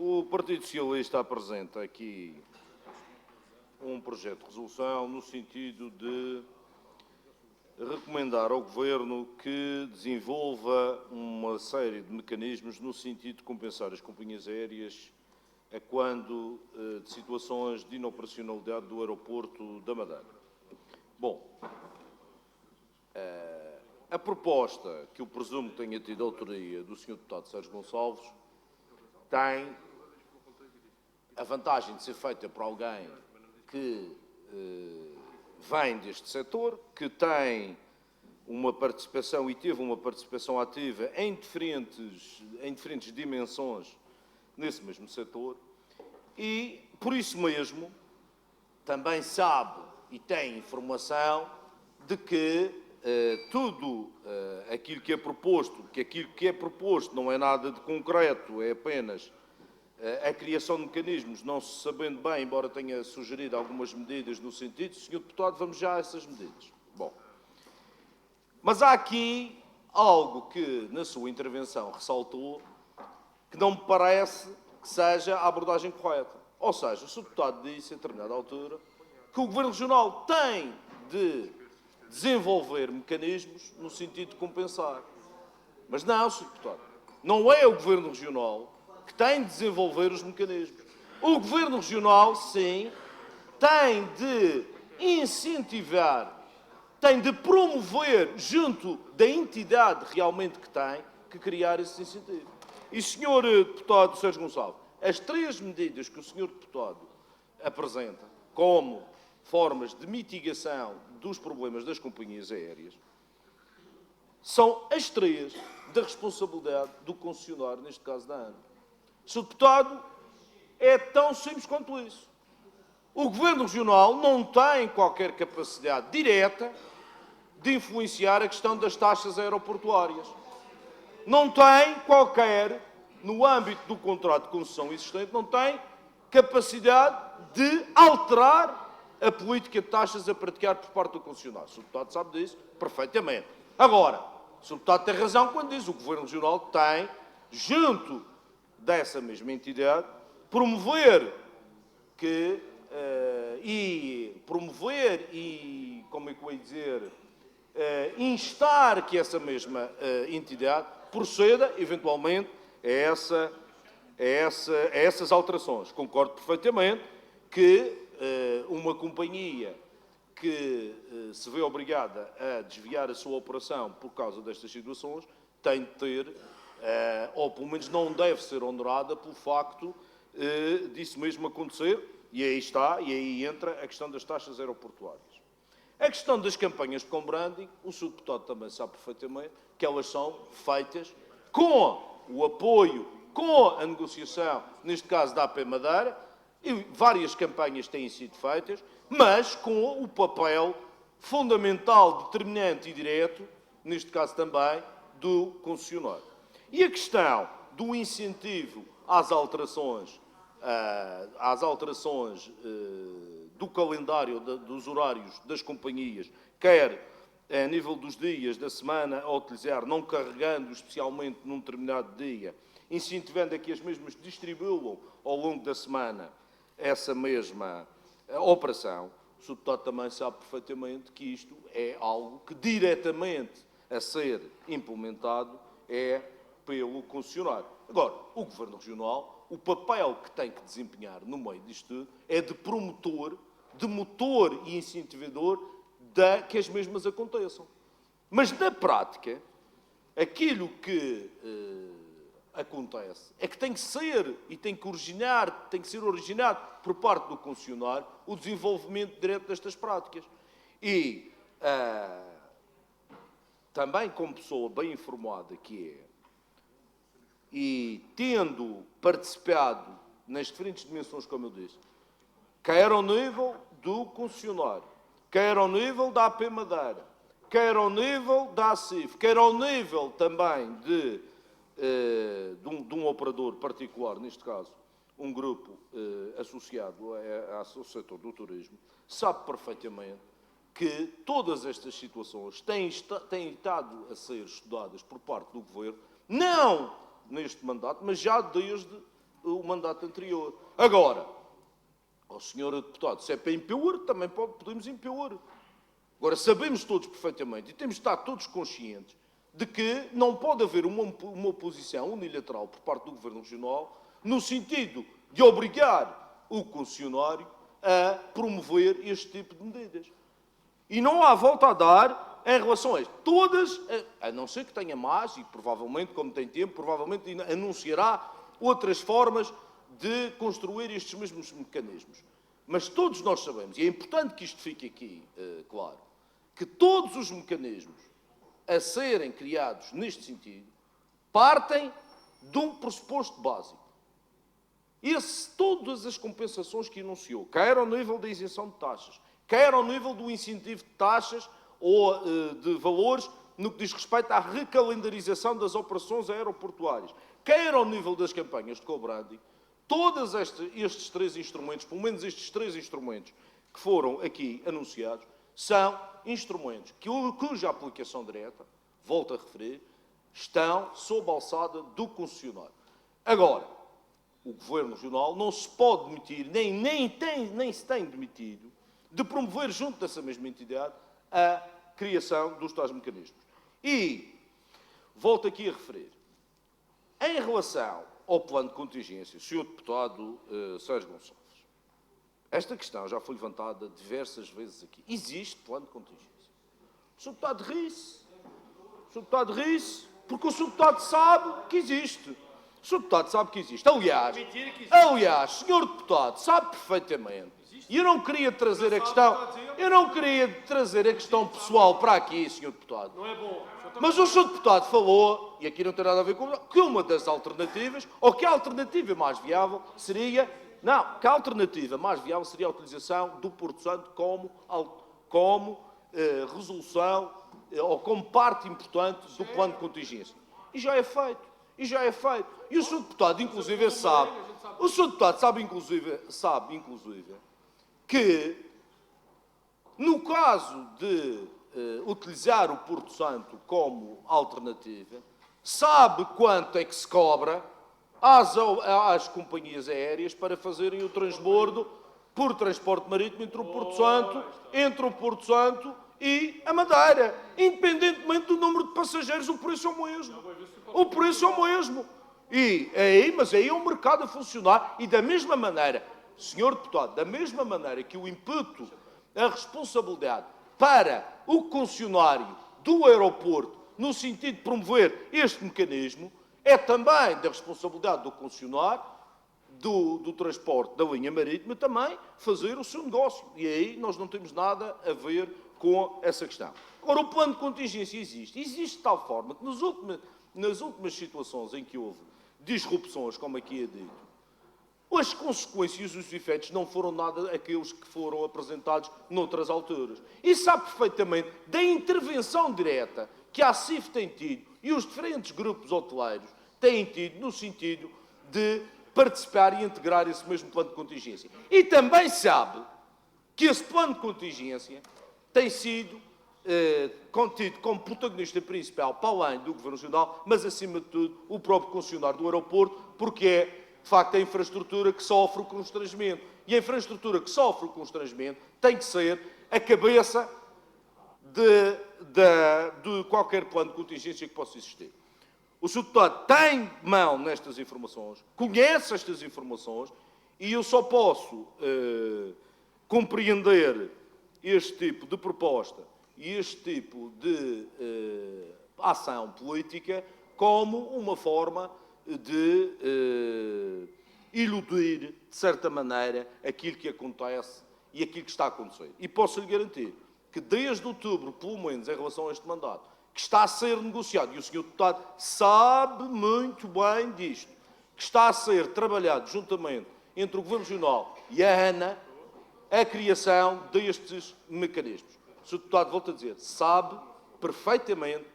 O Partido Socialista apresenta aqui um projeto de resolução no sentido de recomendar ao Governo que desenvolva uma série de mecanismos no sentido de compensar as companhias aéreas a quando de situações de inoperacionalidade do aeroporto da Madeira. Bom, a proposta, que eu presumo que tenha tido a autoria do Sr. Deputado Sérgio Gonçalves, tem a vantagem de ser feita por alguém que vem deste setor, que tem uma participação e teve uma participação ativa em diferentes dimensões nesse mesmo setor e, por isso mesmo, também sabe e tem informação de que tudo aquilo que é proposto não é nada de concreto, é apenas a criação de mecanismos, não se sabendo bem, embora tenha sugerido algumas medidas no sentido, Sr. Deputado, vamos já a essas medidas. Bom, mas há aqui algo que, na sua intervenção, ressaltou, que não me parece que seja a abordagem correta. Ou seja, o Sr. Deputado disse, a determinada altura, que o Governo Regional tem de desenvolver mecanismos no sentido de compensar. Mas não, Sr. Deputado, não é o Governo Regional que tem de desenvolver os mecanismos. O Governo Regional, sim, tem de incentivar, tem de promover, junto da entidade realmente que tem, que criar esse incentivo. E, Sr. Deputado Sérgio Gonçalves, as três medidas que o Sr. Deputado apresenta como formas de mitigação dos problemas das companhias aéreas são as três da responsabilidade do concessionário, neste caso da ANA. Sr. Deputado, é tão simples quanto isso. O Governo Regional não tem qualquer capacidade direta de influenciar a questão das taxas aeroportuárias. Não tem qualquer, no âmbito do contrato de concessão existente, não tem capacidade de alterar a política de taxas a praticar por parte do concessionário. O Sr. Deputado sabe disso perfeitamente. Agora, o Sr. Deputado tem razão quando diz que o Governo Regional tem, junto dessa mesma entidade, promover e, como é que eu ia dizer, instar que essa mesma entidade proceda, eventualmente, a essas alterações. Concordo perfeitamente que uma companhia que se vê obrigada a desviar a sua operação por causa destas situações tem de ter, ou pelo menos não deve ser honorada pelo facto disso mesmo acontecer, e aí está, e aí entra a questão das taxas aeroportuárias. A questão das campanhas de co-branding, o Sr. Deputado também sabe perfeitamente que elas são feitas com o apoio, com a negociação, neste caso da AP Madeira, e várias campanhas têm sido feitas, mas com o papel fundamental, determinante e direto, neste caso também, do concessionário. E a questão do incentivo às alterações do calendário dos horários das companhias, quer a nível dos dias da semana a utilizar, não carregando especialmente num determinado dia, incentivando a que as mesmas distribuam ao longo da semana essa mesma operação. O Sr. Deputado também sabe perfeitamente que isto é algo que diretamente a ser implementado é pelo concessionário. Agora, o Governo Regional, o papel que tem que desempenhar no meio disto tudo é de promotor, de motor e incentivador de que as mesmas aconteçam. Mas, na prática, aquilo que acontece é que tem que ser e tem que ser originado por parte do concessionário o desenvolvimento direto destas práticas. E também como pessoa bem informada que é, e tendo participado nas diferentes dimensões, como eu disse, quer ao nível do concessionário, quer ao nível da AP Madeira, quer ao nível da ACIF, quer ao nível também de um operador particular, neste caso, um grupo associado ao setor do turismo, sabe perfeitamente que todas estas situações têm estado a ser estudadas por parte do Governo, não neste mandato, mas já desde o mandato anterior. Agora, ao senhor deputado, se é para impor, também podemos impor. Agora, sabemos todos perfeitamente, e temos de estar todos conscientes, de que não pode haver uma oposição unilateral por parte do Governo Regional no sentido de obrigar o concessionário a promover este tipo de medidas. E não há volta a dar em relação a isto. Todas, a não ser que tenha mais, e provavelmente, como tem tempo, provavelmente anunciará outras formas de construir estes mesmos mecanismos. Mas todos nós sabemos, e é importante que isto fique aqui claro, que todos os mecanismos a serem criados neste sentido partem de um pressuposto básico. Todas as compensações que enunciou, quer ao nível da isenção de taxas, quer ao nível do incentivo de taxas ou de valores no que diz respeito à recalendarização das operações aeroportuárias, quer ao nível das campanhas de co-branding, todos estes três instrumentos, pelo menos estes três instrumentos que foram aqui anunciados, são instrumentos cuja aplicação direta, volto a referir, estão sob a alçada do concessionário. Agora, o Governo Regional não se pode demitir, nem se tem demitido, de promover junto dessa mesma entidade a criação dos tais mecanismos. E, volto aqui a referir, em relação ao plano de contingência, Sr. Deputado Sérgio Gonçalves, esta questão já foi levantada diversas vezes aqui. Existe plano de contingência. O Sr. Deputado ri-se. O Sr. Deputado ri-se porque o Sr. Deputado sabe que existe. O Sr. Deputado sabe que existe. Aliás, Sr. Deputado sabe perfeitamente. E eu não queria trazer a questão pessoal para aqui, Sr. Deputado. Não é bom. Mas o Sr. Deputado falou, e aqui não tem nada a ver com que uma das alternativas, ou que a alternativa mais viável seria... Não, que a alternativa mais viável seria a utilização do Porto Santo como resolução ou como parte importante do plano de contingência. E já é feito. E o Sr. Deputado, inclusive, sabe... O Sr. Deputado sabe, inclusive, que, no caso de utilizar o Porto Santo como alternativa, sabe quanto é que se cobra às companhias aéreas para fazerem o transbordo por transporte marítimo entre o Porto Santo e a Madeira. Independentemente do número de passageiros, o preço é o mesmo. Mas aí é um mercado a funcionar e da mesma maneira, Sr. Deputado, da mesma maneira que o imputo, a responsabilidade para o concessionário do aeroporto no sentido de promover este mecanismo, é também da responsabilidade do concessionário do transporte da linha marítima também fazer o seu negócio. E aí nós não temos nada a ver com essa questão. Agora, o plano de contingência existe de tal forma que nas últimas situações em que houve disrupções, como aqui é dito, as consequências e os efeitos não foram nada aqueles que foram apresentados noutras alturas. E sabe perfeitamente da intervenção direta que a CIF tem tido e os diferentes grupos hoteleiros têm tido no sentido de participar e integrar esse mesmo plano de contingência. E também sabe que esse plano de contingência tem sido contido como protagonista principal, para além do Governo Regional, mas, acima de tudo, o próprio concessionário do aeroporto, porque é, de facto, a infraestrutura que sofre o constrangimento. E a infraestrutura que sofre o constrangimento tem que ser a cabeça de qualquer plano de contingência que possa existir. O Sr. Deputado tem mão nestas informações, conhece estas informações, e eu só posso compreender este tipo de proposta e este tipo de ação política como uma forma de iludir, de certa maneira, aquilo que acontece e aquilo que está a acontecer. E posso-lhe garantir que desde outubro, pelo menos em relação a este mandato, que está a ser negociado, e o Sr. Deputado sabe muito bem disto, que está a ser trabalhado juntamente entre o Governo Regional e a ANA, a criação destes mecanismos. O Sr. Deputado, volto a dizer, sabe perfeitamente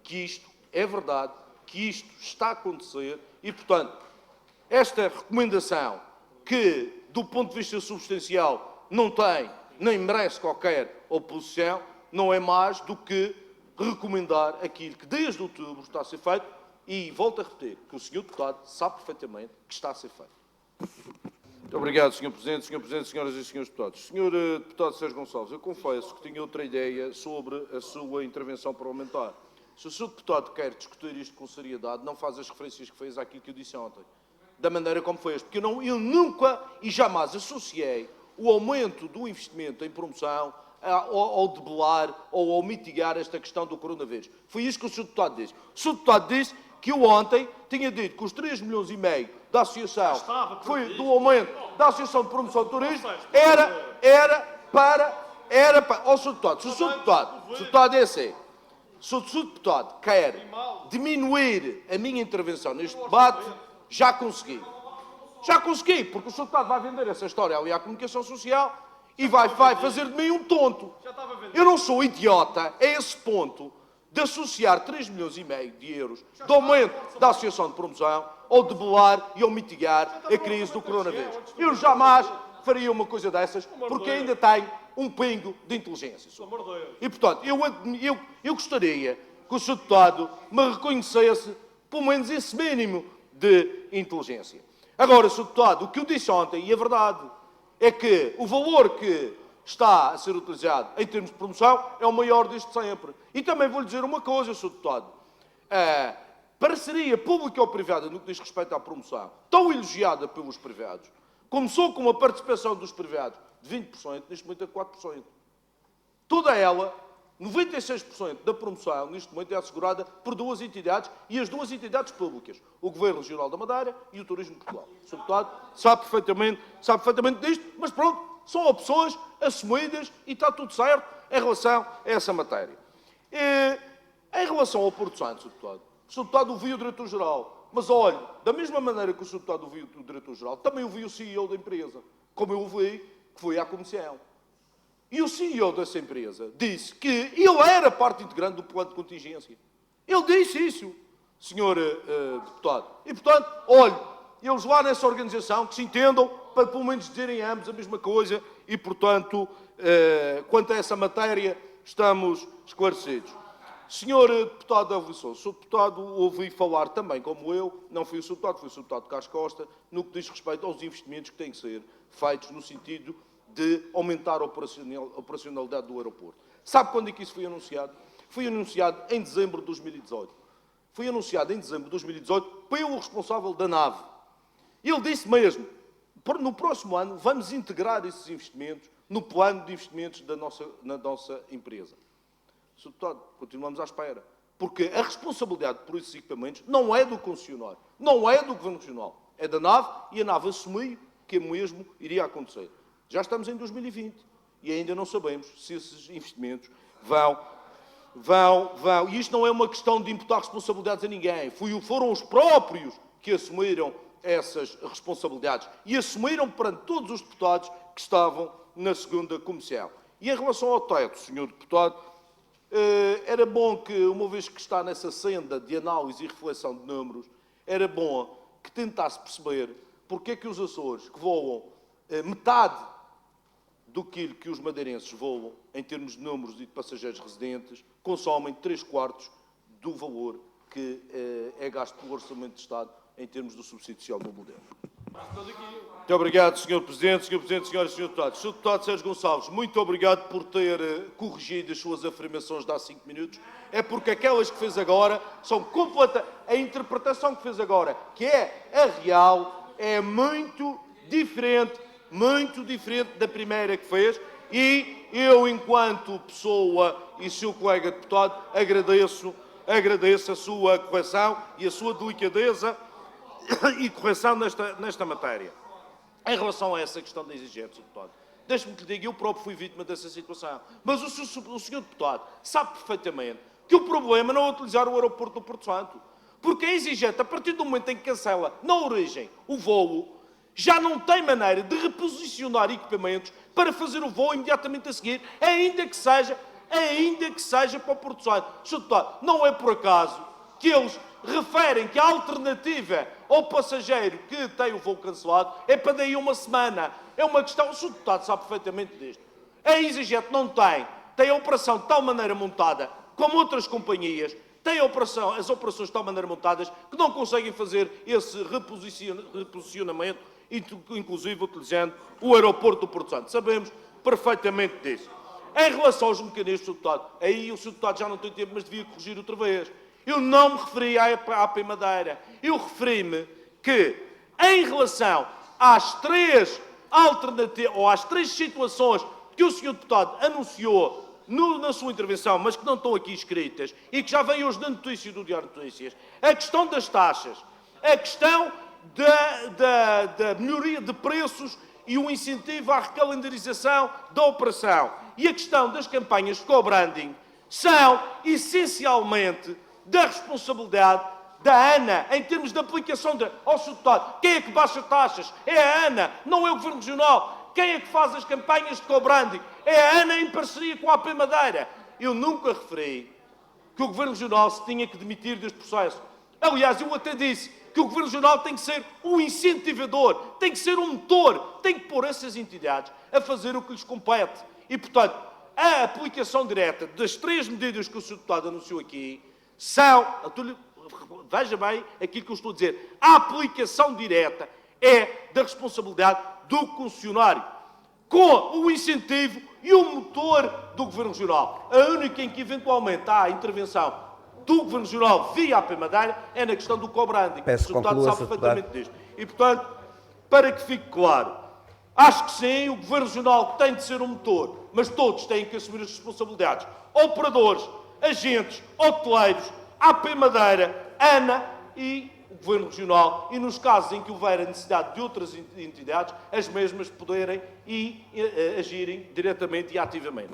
que isto é verdade, que isto está a acontecer e, portanto, esta recomendação que, do ponto de vista substancial, não tem nem merece qualquer oposição, não é mais do que recomendar aquilo que desde outubro está a ser feito e volto a repetir que o Sr. Deputado sabe perfeitamente que está a ser feito. Muito obrigado, Sr. Presidente. Sr. Presidente, senhoras e senhores deputados. Sr. Deputado Sérgio Gonçalves, eu confesso que tinha outra ideia sobre a sua intervenção parlamentar. Se o Sr. Deputado quer discutir isto com seriedade, não faz as referências que fez àquilo que eu disse ontem, da maneira como foi este. Porque eu nunca e jamais associei o aumento do investimento em promoção ao debelar ou ao mitigar esta questão do coronavírus. Foi isso que o Sr. Deputado disse. O Sr. Deputado disse que eu ontem tinha dito que os 3,5 milhões da Associação, foi do aumento da Associação de Promoção do Turismo, era para... Ó, Sr. Deputado, se o Sr. Deputado é assim, se o Sr. Deputado quer diminuir a minha intervenção neste debate, já consegui. Já consegui, porque o Sr. Deputado vai vender essa história ali à comunicação social e vai fazer de mim um tonto. Eu não sou idiota a esse ponto de associar 3,5 milhões de euros do aumento da Associação de Promoção ao debelar e ao mitigar a crise do coronavírus. Eu jamais faria uma coisa dessas, porque ainda tenho um pingo de inteligência. E, portanto, eu gostaria que o Sr. Deputado me reconhecesse pelo menos esse mínimo de inteligência. Agora, Sr. Deputado, o que eu disse ontem, e é verdade, é que o valor que está a ser utilizado em termos de promoção é o maior desde sempre. E também vou-lhe dizer uma coisa, Sr. Deputado. A parceria pública ou privada no que diz respeito à promoção, tão elogiada pelos privados, começou com uma participação dos privados de 20%, neste momento é 4%. Toda ela, 96% da promoção, neste momento, é assegurada por duas entidades, e as duas entidades públicas, o Governo Regional da Madeira e o Turismo de Portugal. O Sr. Deputado sabe perfeitamente disto, mas pronto, são opções assumidas e está tudo certo em relação a essa matéria. Em relação ao Porto Santo, Sr. Deputado, o Sr. Deputado ouviu o Diretor-Geral, mas olhe, da mesma maneira que o Sr. Deputado ouviu o Diretor-Geral, também ouviu o CEO da empresa, como eu ouvi, que foi à Comissão. E o CEO dessa empresa disse que ele era parte integrante do plano de contingência. Ele disse isso, Sr. Deputado. E, portanto, olhe, eles lá nessa organização que se entendam para pelo menos dizerem ambos a mesma coisa e, portanto, quanto a essa matéria, estamos esclarecidos. Sr. Deputado Evo Sousa, o Sr. Deputado ouvi falar também, como eu, não foi o Sr. Deputado, foi o Sr. Deputado Carlos Costa, no que diz respeito aos investimentos que têm que ser feitos no sentido de aumentar a operacionalidade do aeroporto. Sabe quando é que isso foi anunciado? Foi anunciado em dezembro de 2018. Foi anunciado em dezembro de 2018 pelo responsável da nave. Ele disse mesmo, no próximo ano vamos integrar esses investimentos no plano de investimentos na nossa empresa. Sr. Deputado, continuamos à espera. Porque a responsabilidade por esses equipamentos não é do concessionário, não é do Governo Regional, é da nave, e a nave assumiu que o mesmo iria acontecer. Já estamos em 2020 e ainda não sabemos se esses investimentos vão. E isto não é uma questão de imputar responsabilidades a ninguém. Foram os próprios que assumiram essas responsabilidades e assumiram perante todos os deputados que estavam na segunda comissão. E em relação ao teto, Sr. Deputado, era bom que, uma vez que está nessa senda de análise e reflexão de números, era bom que tentasse perceber porque é que os Açores, que voam metade do que os madeirenses voam, em termos de números e de passageiros residentes, consomem 3/4 do valor que é gasto pelo Orçamento de Estado em termos do subsídio social no modelo. Muito obrigado, Sr. Presidente. Sr. Presidente, senhoras e senhores deputados. Sr. Deputado Sérgio Gonçalves, muito obrigado por ter corrigido as suas afirmações de há 5 minutos. É porque aquelas que fez agora são completas. A interpretação que fez agora, que é a real, é muito diferente da primeira que fez, e eu, enquanto pessoa e seu colega deputado, agradeço a sua correção e a sua delicadeza e correção nesta matéria. Em relação a essa questão da exigência, deputado, deixe-me que lhe diga, eu próprio fui vítima dessa situação, mas o senhor deputado sabe perfeitamente que o problema não é utilizar o aeroporto do Porto Santo, porque a exigente, a partir do momento em que cancela na origem o voo, já não tem maneira de reposicionar equipamentos para fazer o voo imediatamente a seguir, ainda que seja para o Porto Santo. Sr. Deputado, não é por acaso que eles referem que a alternativa ao passageiro que tem o voo cancelado é para daí uma semana. É uma questão, o Sr. Deputado sabe perfeitamente disto. A EasyJet não tem a operação de tal maneira montada como outras companhias, tem as operações de tal maneira montadas que não conseguem fazer esse reposicionamento inclusive utilizando o aeroporto do Porto Santo. Sabemos perfeitamente disso. Em relação aos mecanismos, Sr. Deputado, aí o Sr. Deputado já não tem tempo, mas devia corrigir outra vez. Eu não me referi à AP Madeira. Eu referi-me que, em relação às três alternativas, ou às três situações que o Sr. Deputado anunciou na sua intervenção, mas que não estão aqui escritas, e que já vêm hoje na notícia do Diário de Notícias, a questão das taxas, a questão da melhoria de preços e o incentivo à recalendarização da operação e a questão das campanhas de co-branding são, essencialmente, da responsabilidade da ANA, em termos de aplicação ao Sr. Deputado. Quem é que baixa taxas? É a ANA, não é o Governo Regional. Quem é que faz as campanhas de co-branding? É a ANA em parceria com a AP Madeira. Eu nunca referi que o Governo Regional se tinha que demitir deste processo. Aliás, eu até disse que o Governo Regional tem que ser um incentivador, tem que ser um motor, tem que pôr essas entidades a fazer o que lhes compete. E, portanto, a aplicação direta das três medidas que o Sr. Deputado anunciou aqui são, veja bem aquilo que eu estou a dizer, a aplicação direta é da responsabilidade do concessionário, com o incentivo e o motor do Governo Regional. A única em que eventualmente há a intervenção do Governo Regional via AP Madeira é na questão do co-branding. O Sr. Deputado sabe perfeitamente disto. E, portanto, para que fique claro, acho que sim, o Governo Regional tem de ser um motor, mas todos têm que assumir as responsabilidades. Operadores, agentes, hoteleiros, AP Madeira, ANA e o Governo Regional. E nos casos em que houver a necessidade de outras entidades, as mesmas poderem e agirem diretamente e ativamente.